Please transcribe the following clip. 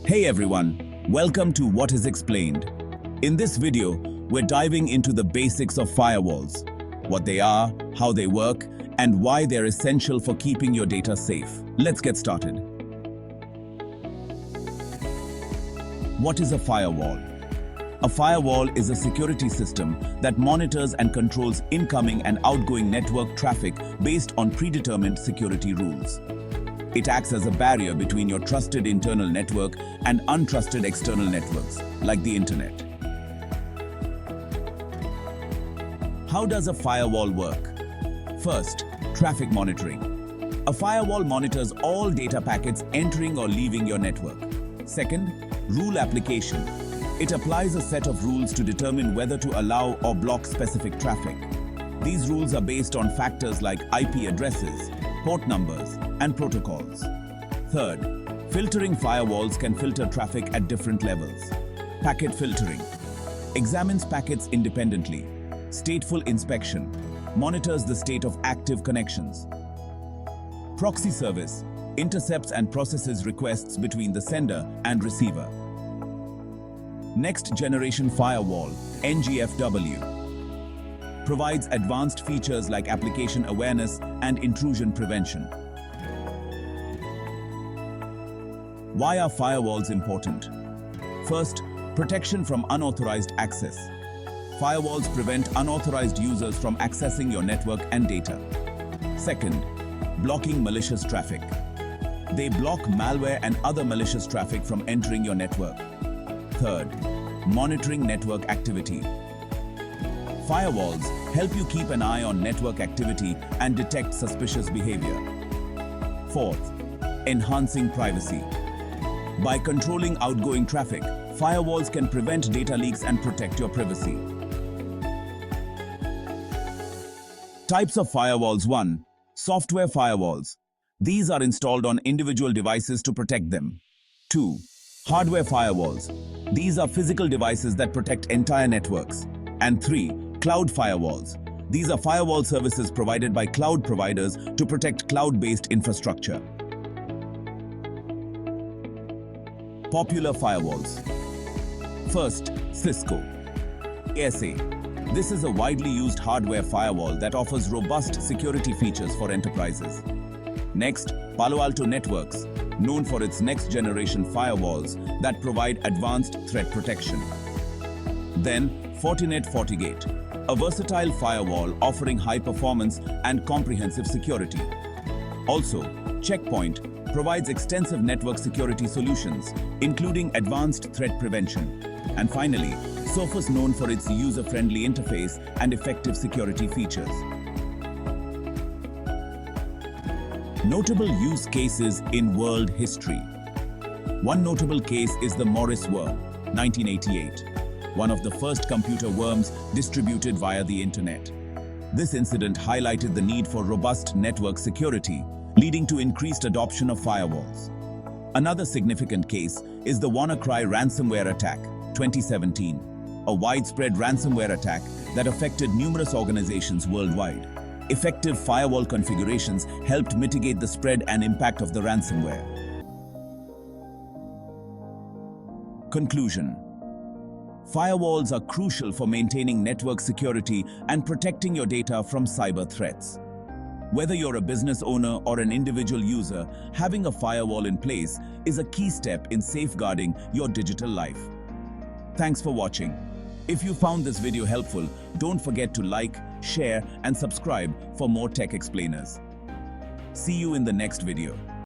Hey everyone, welcome to What is Explained. In this video, we're diving into the basics of firewalls, what they are, how they work, and why they're essential for keeping your data safe. Let's get started. What is a firewall? A firewall is a security system that monitors and controls incoming and outgoing network traffic based on predetermined security rules. It acts as a barrier between your trusted internal network and untrusted external networks, like the internet. How does a firewall work? First, traffic monitoring. A firewall monitors all data packets entering or leaving your network. Second, rule application. It applies a set of rules to determine whether to allow or block specific traffic. These rules are based on factors like IP addresses, port numbers, and protocols. Third, filtering. Firewalls can filter traffic at different levels. Packet filtering examines packets independently. Stateful inspection monitors the state of active connections. Proxy service intercepts and processes requests between the sender and receiver. Next generation firewall, NGFW, provides advanced features like application awareness and intrusion prevention. Why are firewalls important? First, protection from unauthorized access. Firewalls prevent unauthorized users from accessing your network and data. Second, blocking malicious traffic. They block malware and other malicious traffic from entering your network. Third, monitoring network activity. Firewalls help you keep an eye on network activity and detect suspicious behavior. Fourth, enhancing privacy. By controlling outgoing traffic, firewalls can prevent data leaks and protect your privacy. Types of firewalls. 1. Software firewalls. These are installed on individual devices to protect them. 2. Hardware firewalls. These are physical devices that protect entire networks. And 3. Cloud firewalls. These are firewall services provided by cloud providers to protect cloud-based infrastructure. Popular firewalls. First, Cisco. ASA. This is a widely used hardware firewall that offers robust security features for enterprises. Next, Palo Alto Networks, known for its next-generation firewalls that provide advanced threat protection. Then, Fortinet FortiGate, a versatile firewall offering high performance and comprehensive security. Also, Checkpoint provides extensive network security solutions, including advanced threat prevention. And finally, Sophos, known for its user-friendly interface and effective security features. Notable use cases in world history. One notable case is the Morris worm, 1988. One of the first computer worms distributed via the internet. This incident highlighted the need for robust network security, leading to increased adoption of firewalls. Another significant case is the WannaCry ransomware attack, 2017, a widespread ransomware attack that affected numerous organizations worldwide. Effective firewall configurations helped mitigate the spread and impact of the ransomware. Conclusion. Firewalls are crucial for maintaining network security and protecting your data from cyber threats. Whether you're a business owner or an individual user, having a firewall in place is a key step in safeguarding your digital life. Thanks for watching. If you found this video helpful, don't forget to like, share, and subscribe for more tech explainers. See you in the next video.